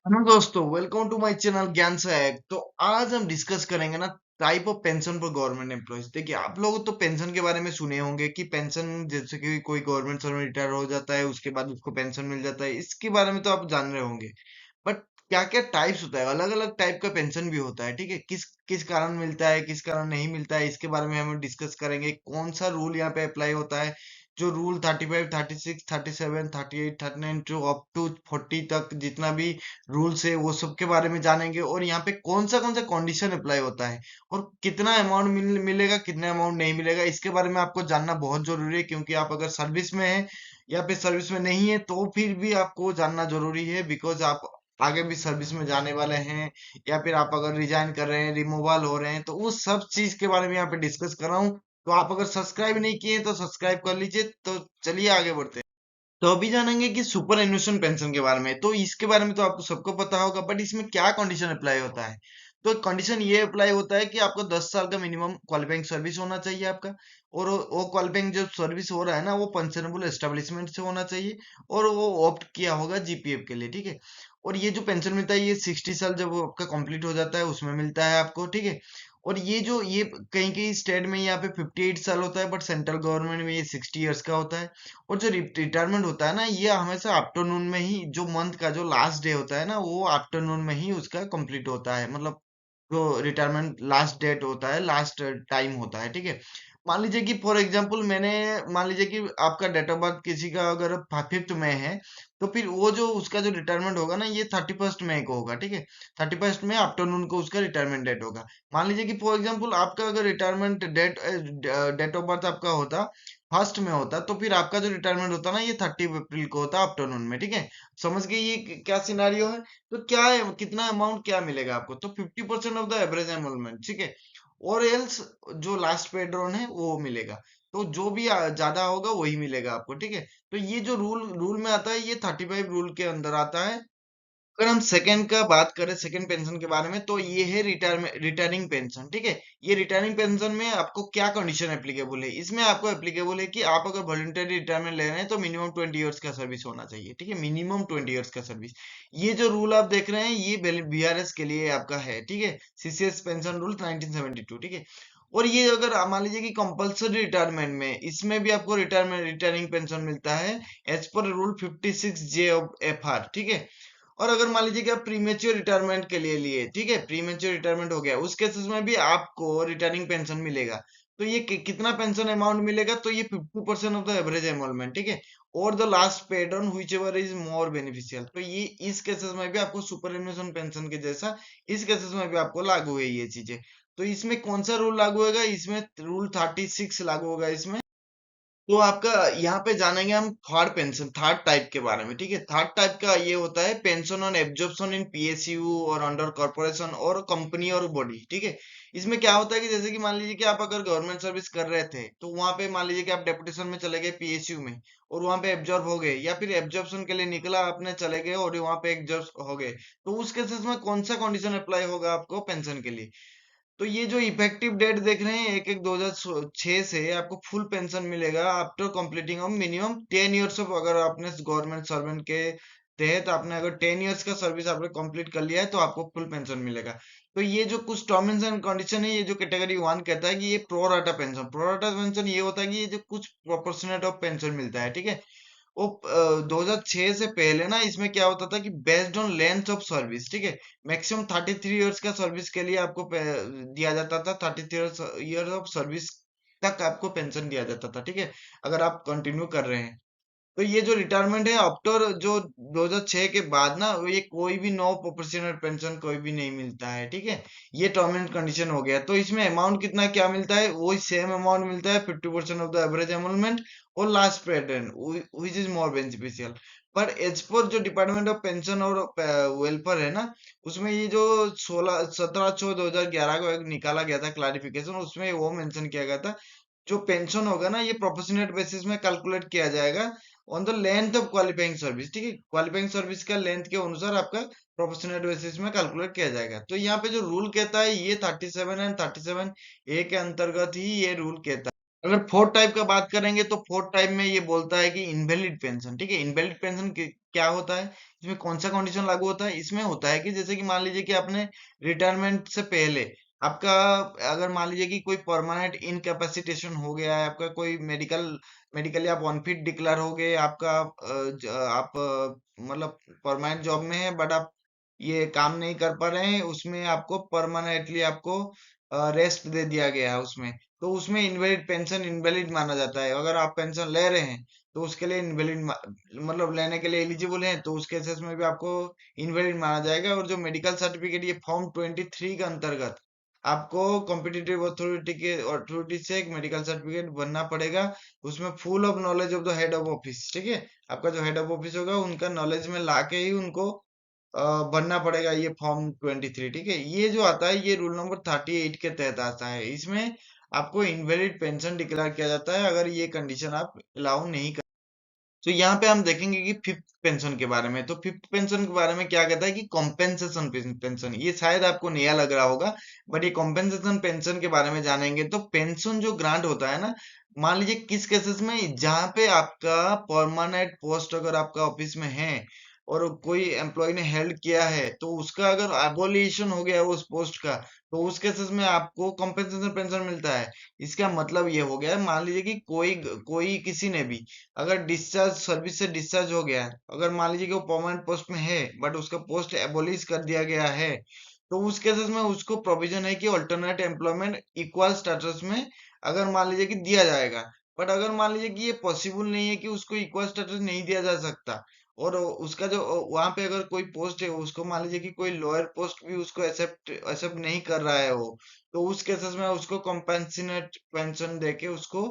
Hello दोस्तों, welcome to my channel ज्ञान सहायक। तो आज हम डिस्कस करेंगे ना type of pension for government employees. देखिए, आप लोग तो पेंशन के बारे में सुने होंगे कि पेंशन जैसे कि कोई गवर्नमेंट सर्वेंट रिटायर हो जाता है, उसके बाद उसको पेंशन मिल जाता है। इसके बारे में तो आप जान रहे होंगे। बट क्या क्या टाइप्स होता है, अलग अलग टाइप का पेंशन भी होता है। ठीक है, किस किस कारण मिलता है, किस कारण नहीं मिलता है, इसके बारे में हम डिस्कस करेंगे। कौन सा रूल यहाँ पे अप्लाई होता है, जो रूल 35, 36, 37, 38, 39 टू अप टू 40 तक जितना भी रूल्स है वो सब के बारे में जानेंगे। और यहाँ पे कौन सा कंडीशन अप्लाई होता है और कितना अमाउंट मिलेगा, कितना अमाउंट नहीं मिलेगा, इसके बारे में आपको जानना बहुत जरूरी है। क्योंकि आप अगर सर्विस में हैं या फिर सर्विस में नहीं है तो फिर भी आपको जानना जरूरी है, बिकॉज आप आगे भी सर्विस में जाने वाले हैं, या फिर आप अगर रिजाइन कर रहे हैं, रिमूवल हो रहे हैं, तो उस सब चीज के बारे में यहाँ पे डिस्कस कर रहा हूँ। तो आप अगर सब्सक्राइब नहीं किए तो सब्सक्राइब कर लीजिए। तो चलिए आगे बढ़ते हैं। तो अभी जानेंगे कि सुपर एन्युएशन पेंशन के बारे में। तो इसके बारे में तो आपको सबको पता होगा, बट इसमें क्या कंडीशन अप्लाई होता है। तो कंडीशन ये अप्लाई होता है कि आपको 10 साल का मिनिमम क्वालिफाइंग सर्विस होना चाहिए आपका। और वो क्वालिफाइंग जो सर्विस हो रहा है ना, वो पंचनेबल एस्टेब्लिशमेंट से होना चाहिए। और वो ऑप्ट किया होगा जीपीएफ के लिए। ठीक है। और ये जो पेंशन मिलता है, ये 60 साल जब वो आपका कंप्लीट हो जाता है उसमें मिलता है आपको। ठीक है। और ये कहीं कहीं स्टेट में यहाँ पे 58 साल होता है, बट सेंट्रल गवर्नमेंट में ये 60 ईयर्स का होता है। और जो रिटायरमेंट होता है ना, ये हमेशा आफ्टरनून में ही, जो मंथ का जो लास्ट डे होता है ना, वो आफ्टरनून में ही उसका कंप्लीट होता है। मतलब जो रिटायरमेंट लास्ट डेट होता है, लास्ट टाइम होता है। ठीक है। मान लीजिए कि फॉर एग्जांपल मैंने, मान लीजिए कि आपका डेट ऑफ बर्थ किसी का अगर 5th में है, तो फिर वो जो उसका जो रिटायरमेंट होगा ना, ये 31 मई को होगा। ठीक है। 31 में आफ्टरनून को उसका रिटायरमेंट डेट होगा। मान लीजिए कि फॉर एग्जांपल आपका अगर रिटायरमेंट डेट ऑफ बर्थ आपका होता फर्स्ट में होता, तो फिर आपका जो रिटायरमेंट होता ना, ये 30 अप्रैल को होता आफ्टरनून में। ठीक है। समझ गए ये क्या सिनारियो है। तो क्या है, कितना अमाउंट क्या मिलेगा आपको, तो 50% ऑफ द एवरेज एनरोलमेंट। ठीक है। और एल्स जो लास्ट पेड रन है वो मिलेगा। तो जो भी ज्यादा होगा वही मिलेगा आपको। ठीक है। तो ये जो रूल रूल में आता है, ये 35 रूल के अंदर आता है। अगर हम सेकंड का बात करें, सेकंड पेंशन के बारे में, तो ये है रिटायरिंग पेंशन। ठीक है। ये रिटायरिंग पेंशन में आपको क्या कंडीशन एप्लीकेबल है, इसमें आपको एप्लीकेबल है कि आप अगर वॉलंटरी रिटायरमेंट ले रहे हैं तो मिनिमम 20 ईयर्स का सर्विस होना चाहिए। ठीक है, मिनिमम 20 ईयर्स का सर्विस। ये जो रूल आप देख रहे हैं, ये बीआरएस के लिए आपका है। ठीक है, सीसीएस पेंशन रूल 1972। ठीक है। और ये अगर मान लीजिए कि कंपलसरी रिटायरमेंट में, इसमें भी आपको रिटायरिंग पेंशन मिलता है as per rule 56 J of F R. ठीक है। और अगर मान लीजिए कि आप प्रीमेच्योर रिटायरमेंट के लिए लिए, ठीक है, प्रीमेच्योर रिटायरमेंट हो गया, उस केसेस में भी आपको रिटायरिंग पेंशन मिलेगा। तो ये कितना पेंशन अमाउंट मिलेगा, तो ये 50% ऑफ द एवरेज एनरोलमेंट। ठीक है। और the last paid on which ever is more beneficial. तो ये इस केसेस में भी आपको सुपर एन्युएशन पेंशन के जैसा इस केसेस में भी आपको लागू है ये चीजें। तो इसमें कौन सा रूल लागू होगा, इसमें रूल 36 लागू होगा इसमें। तो आपका यहाँ पे जानेंगे हम थर्ड पेंशन, थर्ड टाइप के बारे में। ठीक है। थर्ड टाइप का ये होता है pension on absorption in PSU और अंडर कॉर्पोरेशन और कंपनी और बॉडी। ठीक है। इसमें क्या होता है कि जैसे कि मान लीजिए कि आप अगर गवर्नमेंट सर्विस कर रहे थे, तो वहां पे मान लीजिए कि आप डेपुटेशन में चले गए पीएसयू में, और वहां पे एब्जॉर्ब हो गए, या फिर एब्जॉर्प्शन के लिए निकला आपने, चले गए और वहां पे एब्जॉर्ब हो गए। तो उस केसेस में कौन सा कंडीशन अप्लाई होगा आपको पेंशन के लिए। तो ये जो इफेक्टिव डेट देख रहे हैं, 1/1/2006 से आपको फुल पेंशन मिलेगा after completing of minimum 10 years of, अगर आपने गवर्नमेंट सर्वेंट के तहत आपने अगर 10 ईयर्स का सर्विस आपने कंप्लीट कर लिया है, तो आपको फुल पेंशन मिलेगा। तो ये जो कुछ टर्म्स एंड कंडीशन है, ये जो कैटेगरी 1 कहता है कि ये प्रोराटा पेंशन, प्रोराटा पेंशन ये होता है कि ये जो कुछ प्रोपोर्शनेट ऑफ पेंशन मिलता है। ठीक है। वो 2006 से पहले ना, इसमें क्या होता था कि based on length of service. ठीक है। मैक्सिमम 33 ईयर्स का सर्विस के लिए आपको दिया जाता था, 33 ईयर्स ऑफ सर्विस तक आपको पेंशन दिया जाता था। ठीक है, अगर आप कंटिन्यू कर रहे हैं। तो ये जो रिटायरमेंट है आफ्टर जो 2006 के बाद ना, ये कोई भी नो प्रोपोर्शनल पेंशन कोई भी नहीं मिलता है। ठीक है। ये टर्म एंड कंडीशन हो गया। तो इसमें अमाउंट कितना क्या मिलता है, वही सेम अमाउंट मिलता है, 50% ऑफ द एवरेज एनरोलमेंट और last paid which is more beneficial. पर एज पर जो डिपार्टमेंट ऑफ पेंशन और वेलफेयर है ना, उसमें ये जो 17/4/2011 को एक निकाला गया था क्लारिफिकेशन, उसमें वो मेंशन किया गया था, जो पेंशन होगा ना, ये प्रोपोर्शनेट बेसिस में कैलकुलेट किया जाएगा on the length of qualifying service. ठीक है, क्वालिफाइंग सर्विस का लेंथ के अनुसार आपका प्रोपोर्शनेट बेसिस में कैलकुलेट किया जाएगा। तो यहाँ पे जो रूल कहता है, ये 37 एंड 37A के अंतर्गत ही ये रूल कहता है। अगर फोर्थ टाइप का बात करेंगे, तो फोर्थ टाइप में ये बोलता है कि इनवैलिड पेंशन। ठीक है, इनवैलिड पेंशन क्या होता है, इसमें कौन सा कंडीशन लागू होता है? इसमें होता है कि जैसे कि मान लीजिए कि आपने रिटायरमेंट से पहले आपका, अगर मान लीजिए कि कोई परमानेंट इनकैपेसिटेशन हो गया है, आपका कोई मेडिकली आप अनफिट डिक्लेयर हो गए, आपका आप मतलब परमानेंट जॉब में है बट आप ये काम नहीं कर पा रहे हैं, उसमें आपको परमानेंटली आपको रेस्ट दे दिया गया है उसमें, तो उसमें इनवैलिड पेंशन इनवैलिड माना जाता है। अगर आप पेंशन ले रहे हैं तो उसके लिए इनवैलिड मतलब लेने के लिए एलिजिबल हैं, तो उस केसेस में भी आपको इनवैलिड माना जाएगा। और जो मेडिकल सर्टिफिकेट, ये फॉर्म 23 के अंतर्गत आपको कॉम्पिटिटिव अथॉरिटी से एक मेडिकल सर्टिफिकेट बनना पड़ेगा। उसमें full of knowledge of the head of office, ठीक है, आपका जो हेड ऑफ ऑफिस होगा उनका नॉलेज में लाके ही उनको भरना पड़ेगा ये फॉर्म 23, ठीक है। ये जो आता है ये रूल नंबर 38 के तहत आता है। इसमें आपको इनवैलिड पेंशन डिक्लेयर किया जाता है अगर ये कंडीशन आप अलाउ नहीं। तो यहाँ पे हम देखेंगे कि फिफ्थ पेंशन के बारे में। तो फिफ्थ पेंशन के बारे में क्या कहता है कि कॉम्पेंसेशन पेंशन, ये शायद आपको नया लग रहा होगा, बट ये कॉम्पेंसेशन पेंशन के बारे में जानेंगे तो पेंशन जो ग्रांट होता है ना, मान लीजिए किस केसेस में, जहाँ पे आपका परमानेंट पोस्ट अगर आपका ऑफिस में है और कोई एम्प्लॉय ने हेल्ड किया है, तो उसका अगर एबोलिशन हो गया है उस पोस्ट का, तो उस केसेस में आपको कॉम्पेंसेशन पेंशन मिलता है। इसका मतलब ये हो गया, मान लीजिए कि कोई किसी ने भी अगर डिस्चार्ज सर्विस से डिस्चार्ज हो गया है, अगर मान लीजिए कि वो परमानेंट पोस्ट में है बट उसका पोस्ट एबोलिश कर दिया गया है, तो उस केसेस में उसको प्रोविजन है कि अल्टरनेट एम्प्लॉयमेंट इक्वल स्टेटस में अगर मान लीजिए कि दिया जाएगा। बट अगर मान लीजिए कि ये पॉसिबल नहीं है, कि उसको इक्वल स्टेटस नहीं दिया जा सकता, और उसका जो वहां पे अगर कोई पोस्ट है, उसको मान लीजिए कि कोई लोअर पोस्ट भी उसको एक्सेप्ट एक्सेप्ट नहीं कर रहा है वो, तो उस केसेस में उसको कॉम्पेंसेट पेंशन देके उसको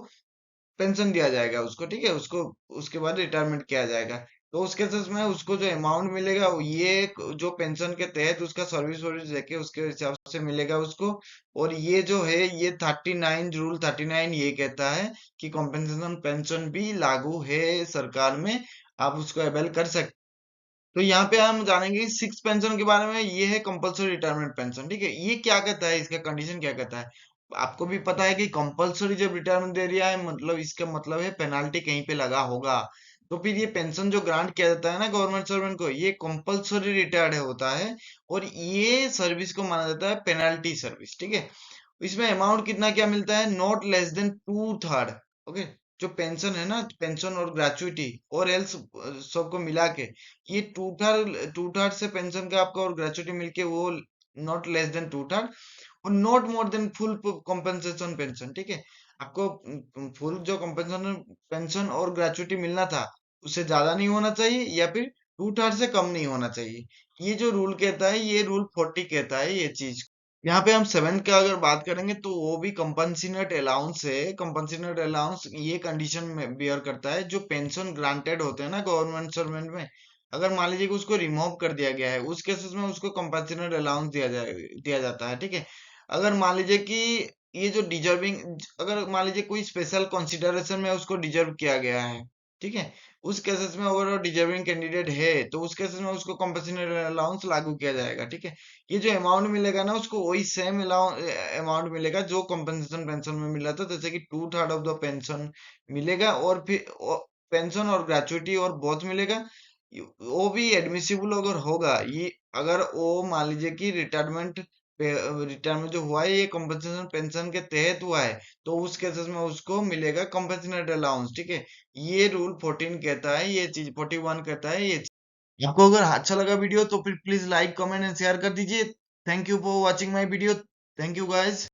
पेंशन दिया जाएगा उसको, ठीक है, उसको उसके बाद रिटायरमेंट किया जाएगा। तो उस केसेस में उसको जो अमाउंट मिलेगा वो ये जो पेंशन के तहत उसका सर्विस वर्विस देके उसके हिसाब से मिलेगा उसको। और ये जो है ये 39 रूल 39 ये कहता है कि कॉम्पेंसेशन पेंशन भी लागू है सरकार में, आप उसको अवेल कर सकते। तो यहाँ पे हम जानेंगे सिक्स पेंशन के बारे में। ये है कंपलसरी रिटायरमेंट पेंशन, ठीक है। ये क्या कहता है, इसका कंडीशन क्या कहता है? आपको भी पता है कि कंपलसरी जब रिटायरमेंट दे दिया है, मतलब इसका मतलब है पेनाल्टी कहीं पे लगा होगा। तो फिर ये पेंशन जो ग्रांट किया जाता है ना गवर्नमेंट सर्वेंट को, ये कंपलसरी रिटायर्ड होता है, और ये सर्विस को माना जाता है पेनाल्टी सर्विस, ठीक है। इसमें अमाउंट कितना क्या मिलता है, not less than two third, okay. जो पेंशन है ना, पेंशन और ग्रेचुइटी और एल्स सबको मिला के, ये टू थर्ड से पेंशन का आपका और ग्रेचुइटी मिलके वो not less than two third, और not more than full compensation pension, ठीक है। आपको फुल जो कॉम्पेंसेशन पेंशन और ग्रेचुइटी मिलना था, उससे ज्यादा नहीं होना चाहिए, या फिर टू थर्ड से कम नहीं होना चाहिए। ये जो रूल कहता है, ये रूल 40 कहता है ये चीज। यहाँ पे हम सेवेंथ का अगर बात करेंगे तो वो भी कंपनसेट अलाउंस है। कंपनसेट अलाउंस ये कंडीशन में बियर करता है, जो पेंशन ग्रांटेड होते हैं ना गवर्नमेंट सर्वेंट में, अगर मान लीजिए कि उसको रिमूव कर दिया गया है, उस केसेस में उसको कंपनसेट अलाउंस दिया जाता है, ठीक है। अगर मान लीजिए कि ये जो डिजर्विंग, अगर मान लीजिए कोई स्पेशल कंसिडरेशन में उसको डिजर्व किया गया है, ठीक है, उस केसेस में अगर वो डिजर्विंग कैंडिडेट है, तो उस केसेस में उसको कंपनसेट अलाउंस लागू किया जाएगा, ठीक है। ये जो अमाउंट मिलेगा ना, उसको वही सेम अमाउंट मिलेगा जो कंपनसेशन पेंशन में मिला था, जैसे कि two third of the pension मिलेगा, और फिर पेंशन और ग्रेचुइटी और बहुत मिलेगा। वो भी एडमिसिबल अगर होगा ये, अगर वो मान लीजिए कि रिटायरमेंट जो हुआ है ये कंपनसेशन पेंशन के तहत हुआ है, तो उस केसेस में उसको मिलेगा कंपनसेट अलाउंस, ठीक है। ये रूल 14 कहता है ये चीज, 41 कहता है ये चीज। आपको अगर अच्छा लगा वीडियो तो फिर please like comment and share कर दीजिए। Thank you for watching my video. Thank you guys.